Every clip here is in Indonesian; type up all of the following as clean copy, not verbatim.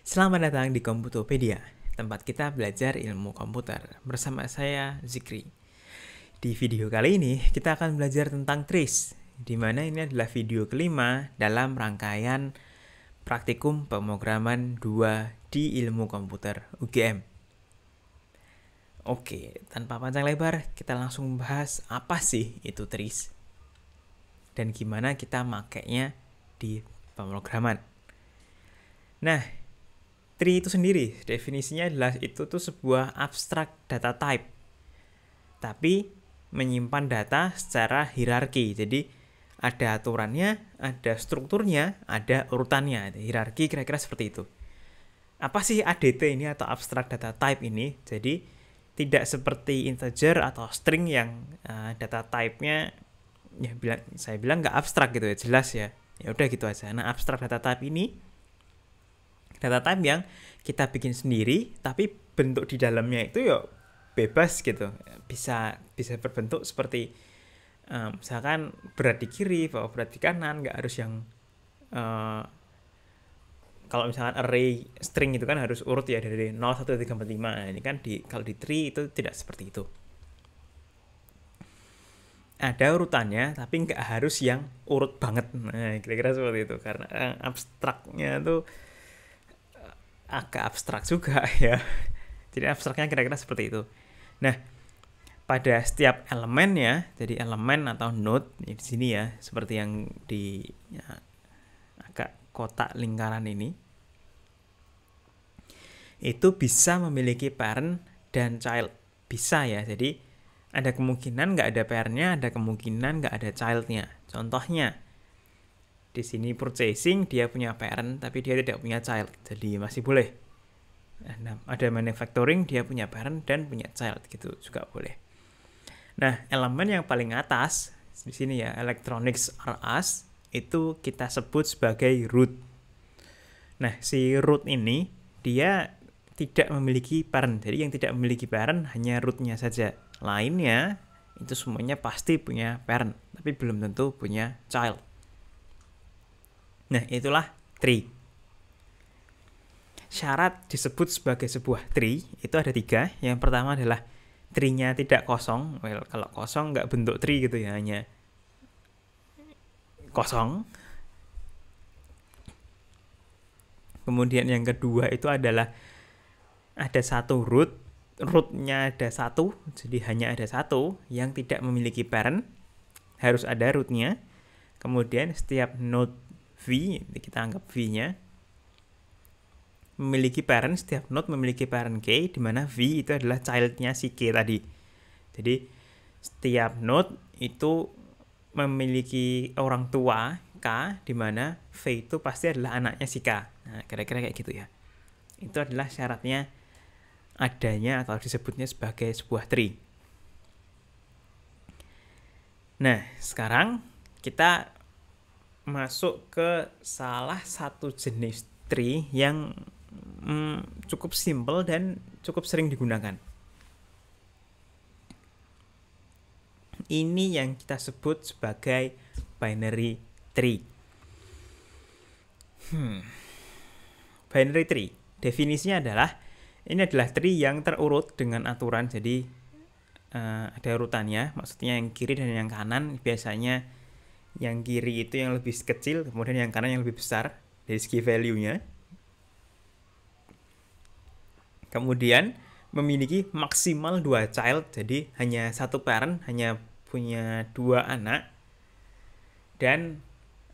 Selamat datang di Komputopedia, tempat kita belajar ilmu komputer. Bersama saya, Zikri. Di video kali ini, kita akan belajar tentang trees, di mana ini adalah video kelima dalam rangkaian praktikum pemrograman 2 di ilmu komputer UGM. Oke, tanpa panjang lebar, kita langsung bahas apa sih itu trees dan gimana kita makainya di pemrograman. Nah, tree itu sendiri, definisinya adalah itu tuh sebuah abstract data type. Tapi menyimpan data secara hierarki. Jadi ada aturannya, ada strukturnya, ada urutannya. Hierarki kira-kira seperti itu. Apa sih ADT ini atau abstract data type ini? Jadi tidak seperti integer atau string yang data type-nya saya bilang nggak abstrak gitu ya, jelas ya. Ya udah gitu aja. Nah, abstract data type ini data type yang kita bikin sendiri, tapi bentuk di dalamnya itu ya bebas gitu, bisa berbentuk seperti misalkan berat di kiri, bawah berat di kanan, nggak harus yang kalau misalkan array string itu kan harus urut ya dari 0, 1, 2, 3, 4, 5. Nah, ini kan kalau di tree itu tidak seperti itu. Ada urutannya, tapi nggak harus yang urut banget. Nah, kira-kira seperti itu. Karena abstraknya tuh agak abstrak juga ya. Jadi abstraknya kira-kira seperti itu. Nah, pada setiap elemennya, jadi elemen atau node di sini ya, seperti yang di agak kotak lingkaran ini, itu bisa memiliki parent dan child. Bisa ya, jadi ada kemungkinan nggak ada parentnya, ada kemungkinan nggak ada childnya. Contohnya, di sini purchasing dia punya parent tapi dia tidak punya child, jadi masih boleh. Nah, ada manufacturing dia punya parent dan punya child, gitu juga boleh. Nah, elemen yang paling atas di sini ya, electronics are us, itu kita sebut sebagai root. Nah, si root ini dia tidak memiliki parent. Jadi yang tidak memiliki parent hanya rootnya saja. Lainnya itu semuanya pasti punya parent, tapi belum tentu punya child. Nah, itulah tree. Syarat disebut sebagai sebuah tree itu ada 3. Yang pertama adalah tree-nya tidak kosong. Well, kalau kosong nggak bentuk tree gitu ya, hanya kosong. Kemudian yang kedua itu adalah ada satu root. Root-nya ada satu, jadi hanya ada satu yang tidak memiliki parent. Harus ada root-nya. Kemudian setiap node V, kita anggap V-nya, memiliki parent, setiap node memiliki parent K, di mana V itu adalah child-nya si K tadi. Jadi setiap node itu memiliki orang tua K, di mana V itu pasti adalah anaknya si K. Nah, kira-kira kayak gitu ya. Itu adalah syaratnya adanya atau disebutnya sebagai sebuah tree. Nah, sekarang kita masuk ke salah satu jenis tree yang cukup simple dan cukup sering digunakan. Ini yang kita sebut sebagai binary tree. Binary tree, definisinya adalah ini adalah tree yang terurut dengan aturan. Jadi ada urutannya, maksudnya yang kiri dan yang kanan. Biasanya yang kiri itu yang lebih kecil, kemudian yang kanan yang lebih besar dari segi value-nya. Kemudian memiliki maksimal 2 child, jadi hanya satu parent, hanya punya 2 anak. Dan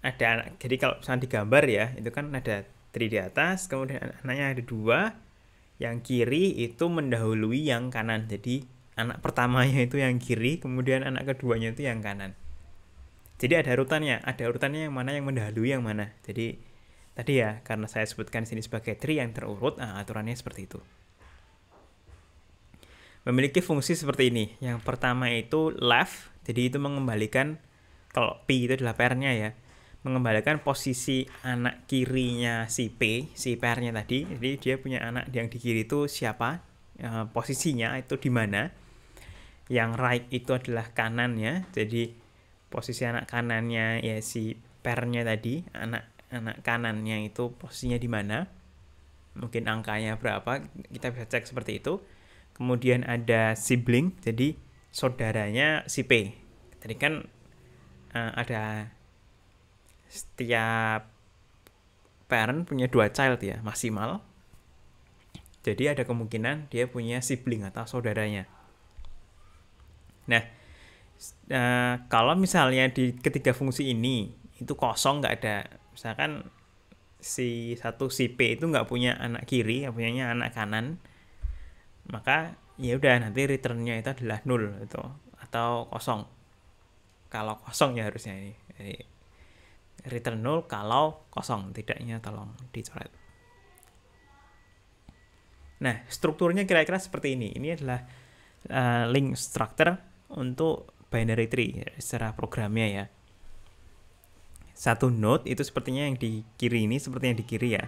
ada anak, jadi kalau misalnya digambar ya, itu kan ada tree di atas, kemudian anaknya ada 2. Yang kiri itu mendahului yang kanan, jadi anak pertamanya itu yang kiri, kemudian anak keduanya itu yang kanan. Jadi ada urutannya yang mana yang mendahului yang mana. Jadi tadi ya, karena saya sebutkan sini sebagai tree yang terurut, aturannya seperti itu. Memiliki fungsi seperti ini. Yang pertama itu left, jadi itu mengembalikan, kalau P itu adalah pairnya ya, mengembalikan posisi anak kirinya si P, si pairnya tadi. Jadi dia punya anak yang di kiri itu siapa, posisinya itu di mana. Yang right itu adalah kanannya, jadi posisi anak kanannya ya si pairnya tadi, anak kanannya itu posisinya di mana. mungkin angkanya berapa, kita bisa cek seperti itu. Kemudian ada sibling, jadi saudaranya si P. Tadi kan ada setiap parent punya 2 child ya, maksimal. Jadi ada kemungkinan dia punya sibling atau saudaranya. Nah, kalau misalnya di ketiga fungsi ini itu kosong, nggak ada, misalkan si P itu nggak punya anak kiri, nggak punyanya anak kanan, maka ya udah nanti returnnya itu adalah 0 itu atau kosong. Kalau kosong ya harusnya ini. Jadi, return 0 kalau kosong, tidaknya tolong dicoret. Nah, strukturnya kira-kira seperti ini. Ini adalah link structure untuk binary tree secara programnya ya. Satu node itu sepertinya yang di kiri ini, seperti yang di kiri ya.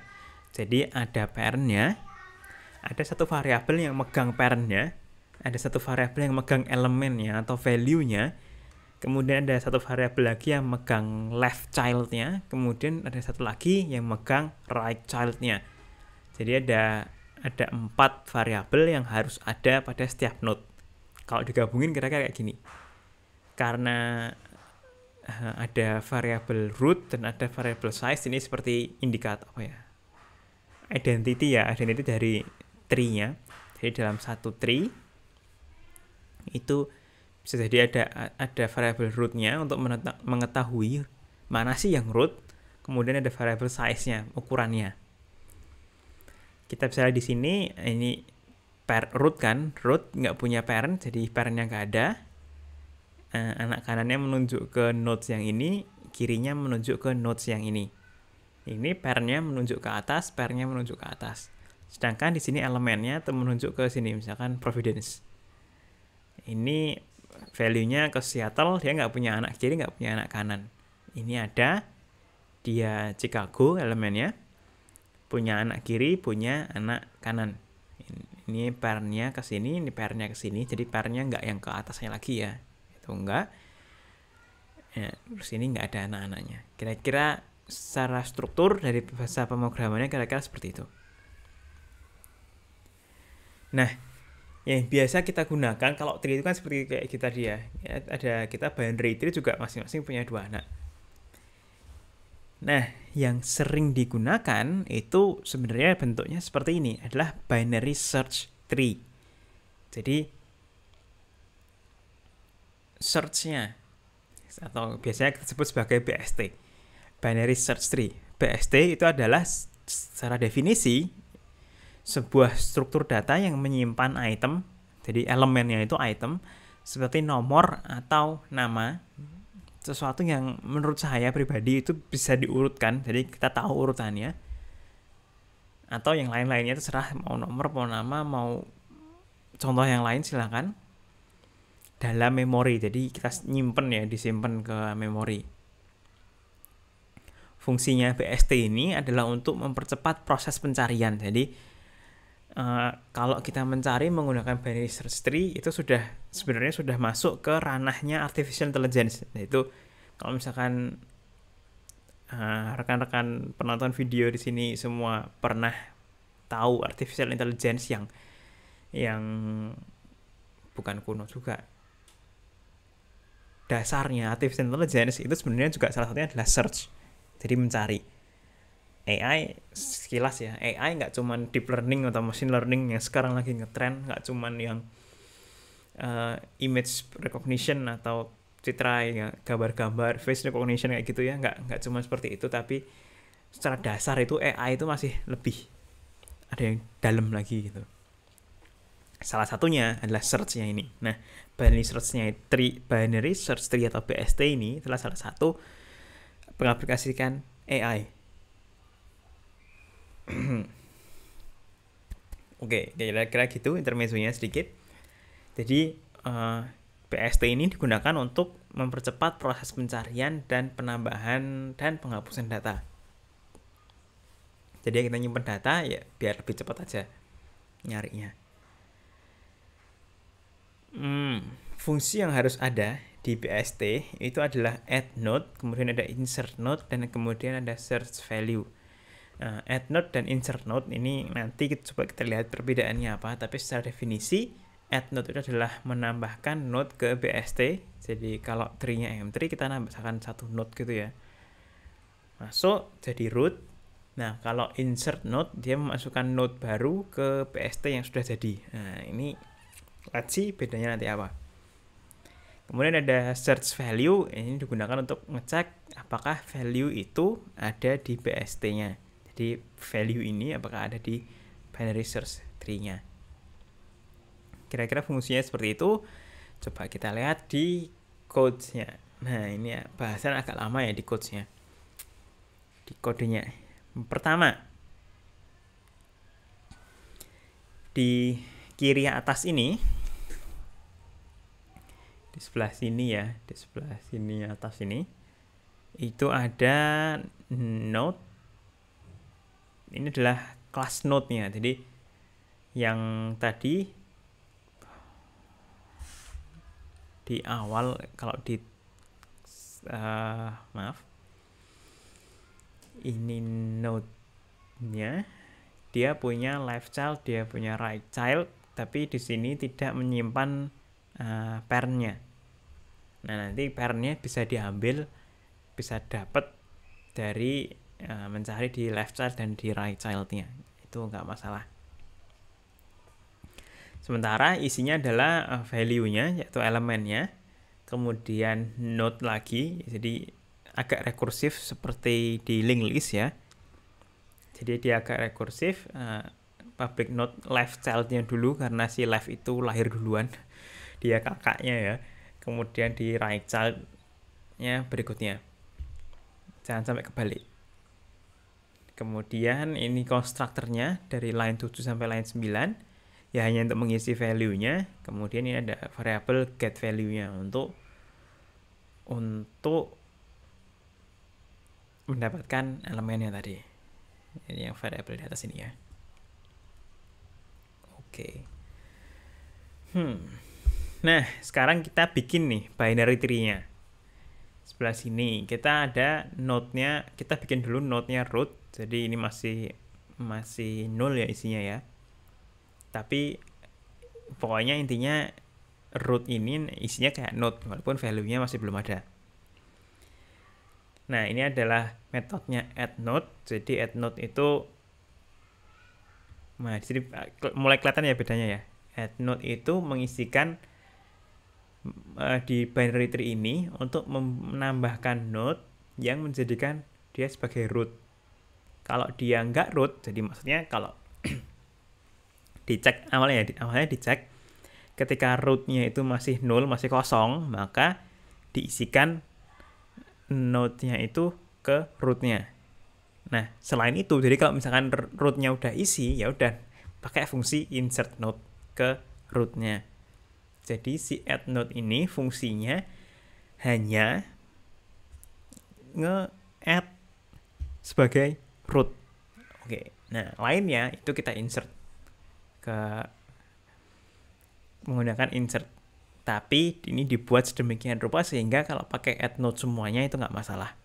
Jadi ada parentnya, ada satu variabel yang megang parentnya, ada satu variabel yang megang elemennya atau value-nya, kemudian ada satu variabel lagi yang megang left child-nya, kemudian ada satu lagi yang megang right child-nya. Jadi ada 4 variabel yang harus ada pada setiap node. Kalau digabungin kira-kira kayak gini. Karena ada variabel root dan ada variabel size, ini seperti indikator apa ya? Identity dari tree-nya. Jadi dalam satu tree itu bisa jadi ada variabel root-nya untuk mengetahui mana sih yang root, kemudian ada variabel size-nya, ukurannya. Kita bisa lihat di sini, ini root kan, root nggak punya parent, jadi parentnya nggak ada. Anak kanannya menunjuk ke nodes yang ini, kirinya menunjuk ke nodes yang ini. Ini parentnya menunjuk ke atas, parentnya menunjuk ke atas. Sedangkan di sini elemennya menunjuk ke sini, misalkan Providence. Ini value-nya ke Seattle, dia nggak punya anak kiri, nggak punya anak kanan. Ini ada, dia Chicago elemennya, punya anak kiri, punya anak kanan. Ini parentnya ke sini, ini parentnya ke sini, jadi parentnya nggak yang ke atasnya lagi ya. Itu enggak. Ya, terus ini nggak ada anak-anaknya. Kira-kira secara struktur dari bahasa pemrogramannya kira-kira seperti itu. Nah, yang biasa kita gunakan kalau tree itu kan seperti kayak kita dia. Ya, ada kita binary tree juga masing-masing punya 2 anak. Nah, yang sering digunakan itu sebenarnya bentuknya seperti ini, adalah binary search tree. Jadi search-nya atau biasanya kita sebut sebagai BST, binary search tree. BST itu adalah secara definisi sebuah struktur data yang menyimpan item, jadi elemennya itu item, seperti nomor atau nama, sesuatu yang menurut saya pribadi itu bisa diurutkan, jadi kita tahu urutannya, atau yang lain-lainnya terserah, mau nomor, mau nama, mau contoh yang lain silakan, dalam memori. Jadi kita nyimpen ya, disimpan ke memori. Fungsinya BST ini adalah untuk mempercepat proses pencarian. Jadi kalau kita mencari menggunakan binary search tree itu sebenarnya sudah masuk ke ranahnya artificial intelligence. Yaitu kalau misalkan rekan-rekan penonton video di sini semua pernah tahu artificial intelligence yang bukan kuno juga, dasarnya artificial intelligence itu sebenarnya juga salah satunya adalah search, jadi mencari. AI sekilas ya, AI nggak cuman deep learning atau machine learning yang sekarang lagi ngetrend, nggak cuman yang image recognition atau citra ya, gambar-gambar, face recognition kayak gitu ya, nggak cuma seperti itu, tapi secara dasar itu AI itu masih lebih ada yang dalam lagi gitu. Salah satunya adalah search-nya ini. Nah, binary search tree atau BST ini adalah salah satu mengaplikasikan AI. Oke, kira-kira gitu intermezzonya sedikit. Jadi BST ini digunakan untuk mempercepat proses pencarian dan penambahan dan penghapusan data. Jadi kita nyimpen data ya biar lebih cepat aja nyarinya. Fungsi yang harus ada di BST itu adalah add node, kemudian ada insert node, dan kemudian ada search value. add node dan insert node ini nanti coba kita lihat perbedaannya apa, tapi secara definisi add node itu adalah menambahkan node ke BST. Jadi kalau tree-nya M3 kita nambahkan satu node gitu ya, masuk jadi root. Nah kalau insert node dia memasukkan node baru ke BST yang sudah jadi. Nah ini let's see bedanya nanti apa. Kemudian ada search value, ini digunakan untuk ngecek apakah value itu ada di BST-nya. Jadi value ini apakah ada di binary search tree-nya. Kira-kira fungsinya seperti itu. Coba kita lihat di codes-nya. Nah ini ya, bahasan agak lama ya di codes-nya, di kodenya. Pertama, di kiri atas ini, di sebelah sini ya, di sebelah sini atas ini, itu ada node. Ini adalah kelas node-nya. Jadi yang tadi di awal kalau di maaf, ini node-nya dia punya left child, dia punya right child, tapi di sini tidak menyimpan parent-nya. Nah nanti parent-nya bisa diambil, bisa dapat dari mencari di left child dan di right child-nya, itu nggak masalah. Sementara isinya adalah value-nya, yaitu elemennya, kemudian node lagi, jadi agak rekursif seperti di linked list ya. Jadi dia agak rekursif, public node left child-nya dulu karena si left itu lahir duluan, dia kakaknya ya. Kemudian di right child-nya berikutnya, jangan sampai kebalik. Kemudian ini konstruktornya dari line 7 sampai line 9 ya, hanya untuk mengisi value-nya. Kemudian ini ada variabel get value-nya untuk mendapatkan elemennya tadi. Ini yang variabel di atas ini ya. Oke. Nah, sekarang kita bikin nih binary tree-nya. Sebelah sini kita ada node-nya, kita bikin dulu node-nya root. Jadi ini masih 0 ya isinya ya. Tapi pokoknya intinya root ini isinya kayak node walaupun value-nya masih belum ada. Nah, ini adalah metodenya add node. Jadi add node itu, nah disini mulai kelihatan ya bedanya ya. Add node itu mengisikan di binary tree ini untuk menambahkan node yang menjadikan dia sebagai root. Kalau dia nggak root, jadi maksudnya kalau dicek awalnya dicek ketika root-nya itu masih 0, masih kosong, maka diisikan node-nya itu ke root-nya. Nah, selain itu, jadi kalau misalkan root-nya udah isi, ya udah pakai fungsi insert node ke root-nya. Jadi si add node ini fungsinya hanya nge-add sebagai root. Oke. Nah, lainnya itu kita insert menggunakan insert. Tapi ini dibuat sedemikian rupa sehingga kalau pakai add node semuanya itu nggak masalah.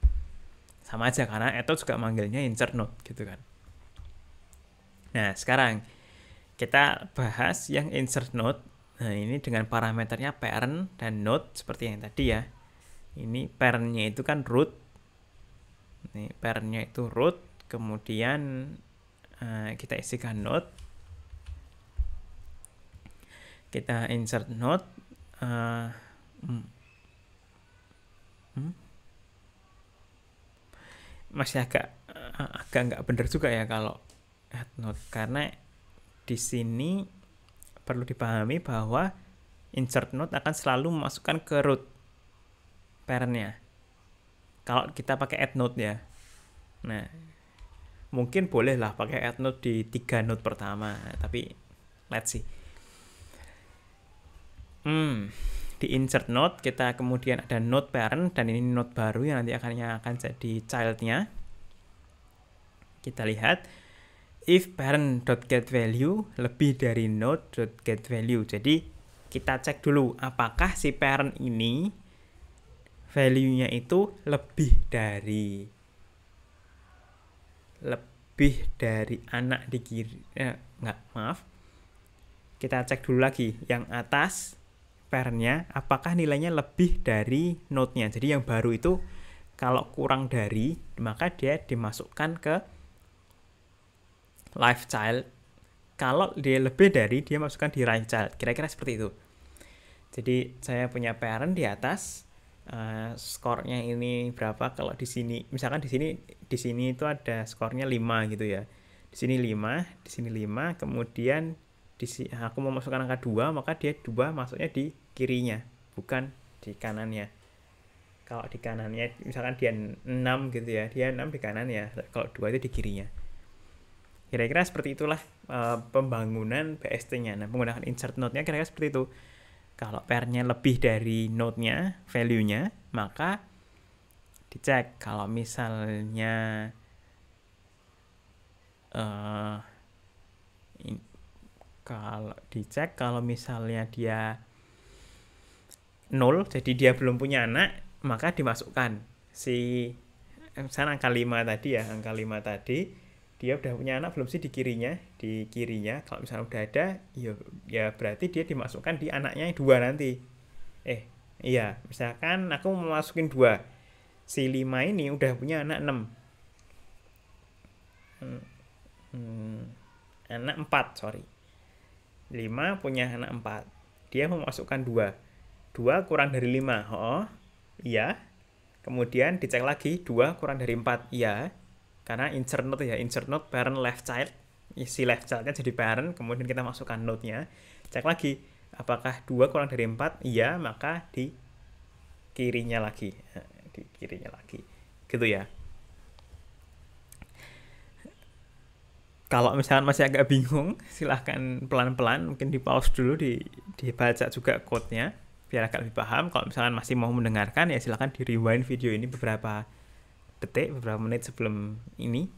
Sama aja karena add node juga manggilnya insert node gitu kan. Nah, sekarang kita bahas yang insert node. Nah, ini dengan parameternya parent dan node seperti yang tadi ya. Ini parent-nya itu kan root. Ini parent-nya itu root. Kemudian kita isikan node. Kita insert node. Masih agak nggak bener juga ya kalau add node, karena di sini perlu dipahami bahwa insert node akan selalu memasukkan ke root parent-nya. Kalau kita pakai add node ya. Nah, mungkin boleh lah pakai add node di 3 node pertama, tapi let's see. Di insert node kita kemudian ada node parent dan ini node baru yang nanti akan jadi child-nya. Kita lihat if parent.getValue lebih dari node.getValue. Jadi kita cek dulu apakah si parent ini value-nya itu lebih dari lebih dari anak di kiri, kita cek dulu lagi yang atas parentnya apakah nilainya lebih dari node-nya. Jadi yang baru itu kalau kurang dari, maka dia dimasukkan ke live child. Kalau dia lebih dari, dia masukkan di right child. Kira-kira seperti itu. Jadi saya punya parent di atas, skornya ini berapa? Kalau di sini, misalkan di sini itu ada skornya 5 gitu ya. Di sini 5, di sini 5, kemudian aku mau masukkan angka 2, maka dia 2 masuknya di kirinya, bukan di kanannya. Kalau di kanannya, misalkan dia 6 gitu ya, dia 6 di kanannya, kalau 2 itu di kirinya. Kira-kira seperti itulah pembangunan BST-nya. Nah, menggunakan insert node-nya kira-kira seperti itu. Kalau pair-nya lebih dari node-nya, value-nya, maka dicek. Kalau misalnya kalau misalnya dia 0, jadi dia belum punya anak, maka dimasukkan misalnya angka 5 tadi ya, angka 5 tadi dia udah punya anak belum sih di kirinya. Kalau misalnya udah ada, ya berarti dia dimasukkan di anaknya yang 2 nanti. Iya, misalkan aku mau masukin 2, si 5 ini udah punya anak 6, anak 4, sorry, 5 punya anak 4, dia mau masukkan 2 kurang dari 5, iya. Kemudian dicek lagi, 2 kurang dari 4, iya. Karena insert node ya, insert node parent left child, si left childnya jadi parent, kemudian kita masukkan node-nya, cek lagi, apakah 2 kurang dari 4, iya, maka di kirinya lagi, gitu ya. Kalau misalkan masih agak bingung, silahkan pelan-pelan, mungkin di pause dulu, dibaca juga code-nya, biar agak lebih paham. Kalau misalkan masih mau mendengarkan, ya silahkan di rewind video ini beberapa detik, beberapa menit sebelum ini,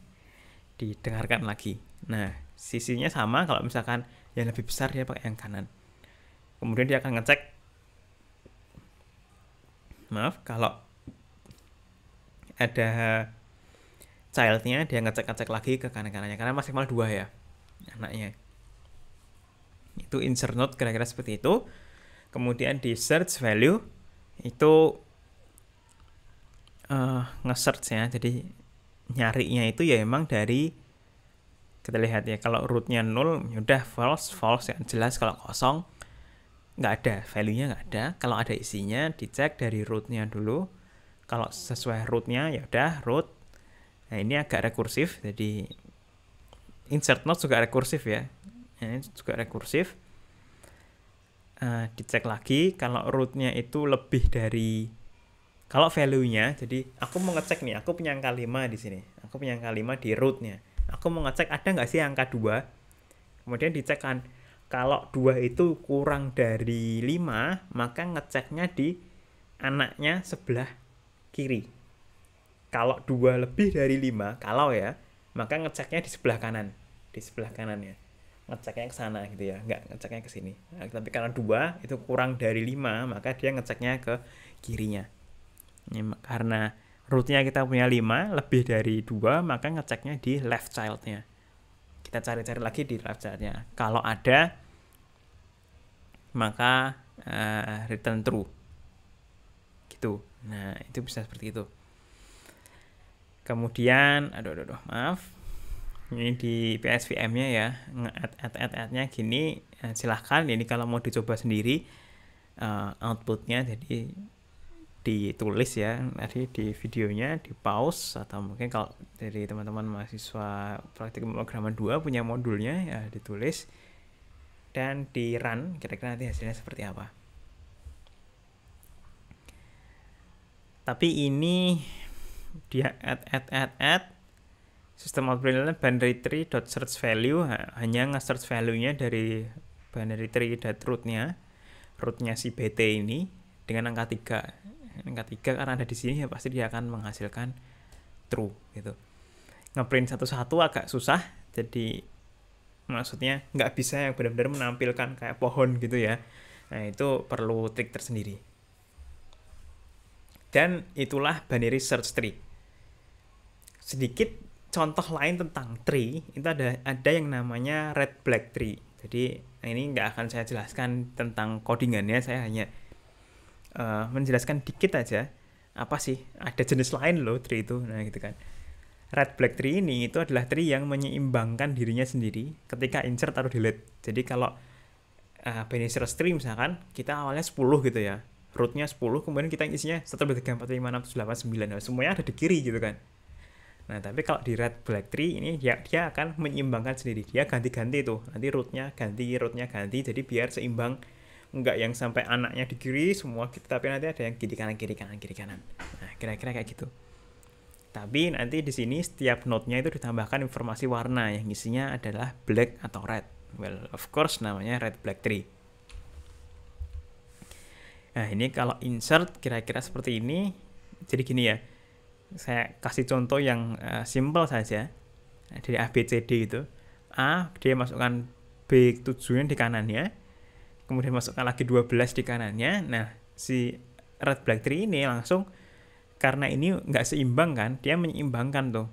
didengarkan lagi. Nah, sisinya sama, kalau misalkan yang lebih besar dia pakai yang kanan. Kemudian dia akan ngecek, kalau ada childnya, dia ngecek lagi ke kanan-kanannya, karena maksimal 2 ya anaknya. Itu insert node kira-kira seperti itu. Kemudian di search value itu nge-search ya, jadi nyarinya itu ya emang dari, kita lihat ya, kalau rootnya 0 udah false ya, jelas. Kalau kosong nggak ada, value-nya nggak ada. Kalau ada isinya dicek dari rootnya dulu, kalau sesuai rootnya ya udah root. Nah, ini agak rekursif, jadi insert node juga rekursif ya, ini juga rekursif. Dicek lagi kalau rootnya itu lebih dari, kalau value-nya, jadi aku mau ngecek nih, aku punya angka 5 di sini, aku punya angka 5 di root-nya, aku mau ngecek ada nggak sih angka 2, kemudian dicek kan, kalau 2 itu kurang dari 5, maka ngeceknya di anaknya sebelah kiri. Kalau 2 lebih dari 5, kalau ya, maka ngeceknya di sebelah kanan, ya, ngeceknya ke sana gitu ya, nggak ngeceknya ke sini. Nah, tapi karena 2 itu kurang dari 5, maka dia ngeceknya ke kirinya. Ini karena rootnya kita punya 5, lebih dari 2, maka ngeceknya di left child-nya. Kita cari-cari lagi di left child-nya. Kalau ada, maka return true. Gitu. Nah, itu bisa seperti itu. Kemudian, maaf. Ini di PSVM-nya ya, add-nya gini, silahkan. Ini kalau mau dicoba sendiri outputnya, jadi ditulis ya tadi di videonya, di pause, atau mungkin kalau dari teman-teman mahasiswa praktik pemrograman 2 punya modulnya ya ditulis dan di run, kira-kira nanti hasilnya seperti apa. Tapi ini dia add sistem output binary tree.search value, hanya nge-search value-nya dari binary tree.root-nya si BT ini dengan angka 3. Angka 3 karena ada di sini ya pasti dia akan menghasilkan true gitu. Ngeprint satu-satu agak susah, jadi maksudnya nggak bisa yang benar-benar menampilkan kayak pohon gitu ya. Nah, itu perlu trik tersendiri. Dan itulah binary search tree. Sedikit contoh lain tentang tree itu ada yang namanya red black tree. Jadi ini nggak akan saya jelaskan tentang codingannya, saya hanya menjelaskan dikit aja apa sih, ada jenis lain loh tree itu. Nah gitu kan. Red black tree ini itu adalah tree yang menyeimbangkan dirinya sendiri ketika insert atau delete. Jadi kalau Bannister tree misalkan kita awalnya 10 gitu ya, rootnya 10, kemudian kita isinya 1, 2, 3, 4, 5, 6, 7, 8, 9, nah, semuanya ada di kiri gitu kan. Nah tapi kalau di red black tree ini dia akan menyeimbangkan sendiri, dia ganti-ganti tuh, nanti rootnya ganti, jadi biar seimbang, nggak yang sampai anaknya di kiri semua, tapi nanti ada yang kiri kanan. Nah kira-kira kayak gitu. Tapi nanti di sini setiap node-nya itu ditambahkan informasi warna yang isinya adalah black atau red. Well, of course namanya red black tree. Nah, ini kalau insert kira-kira seperti ini. Jadi gini ya. Saya kasih contoh yang simple saja. Dari A, B, C, D itu. A, dia masukkan B7 di kanannya. Kemudian masukkan lagi 12 di kanannya. Nah, si red black tree ini langsung, karena ini nggak seimbang kan, dia menyeimbangkan tuh.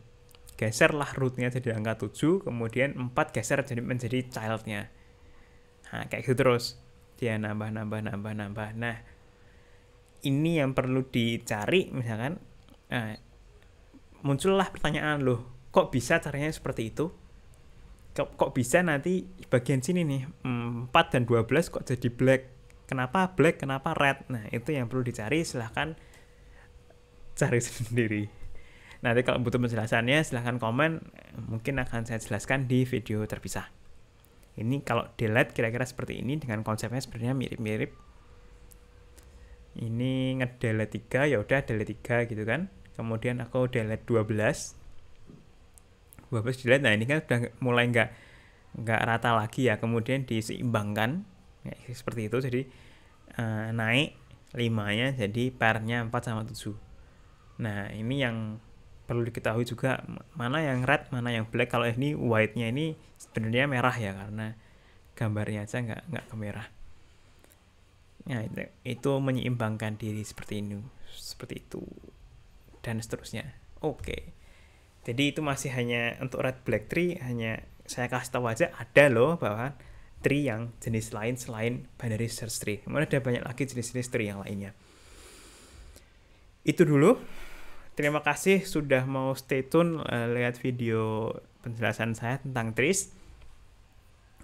Geserlah rootnya jadi angka 7, kemudian 4 geser jadi menjadi childnya. Nah, kayak gitu terus. Dia nambah. Nah, ini yang perlu dicari, misalkan muncullah pertanyaan, loh, kok bisa caranya seperti itu? Kok bisa nanti bagian sini nih, 4 dan 12 kok jadi black? Kenapa black, kenapa red? Nah, itu yang perlu dicari, silahkan cari sendiri. Nanti kalau butuh penjelasannya silahkan komen, mungkin akan saya jelaskan di video terpisah. Ini kalau delete kira-kira seperti ini, dengan konsepnya sebenarnya mirip-mirip. Ini ngedelete 3, ya udah delete 3 gitu kan. Kemudian aku delete 12 delete. Nah ini kan udah mulai nggak rata lagi ya, kemudian diseimbangkan ya, seperti itu. Jadi naik 5-nya jadi pairnya 4 sama 7. Nah ini yang perlu diketahui juga, mana yang red, mana yang black. Kalau ini white-nya ini sebenarnya merah ya, karena gambarnya aja nggak kemerah. Nah itu menyeimbangkan diri seperti itu dan seterusnya. Oke. Jadi itu masih hanya untuk red black tree, hanya saya kasih tahu aja ada loh bahwa tree yang jenis lain selain binary search tree. Kemudian ada banyak lagi jenis-jenis tree yang lainnya. Itu dulu. Terima kasih sudah mau stay tune lihat video penjelasan saya tentang trees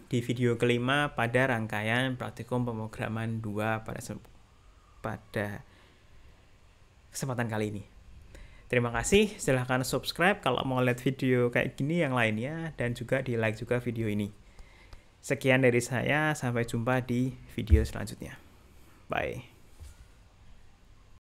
di video kelima pada rangkaian praktikum pemrograman 2 pada kesempatan kali ini. Terima kasih, silahkan subscribe kalau mau lihat video kayak gini yang lainnya, dan juga di like juga video ini. Sekian dari saya, sampai jumpa di video selanjutnya. Bye.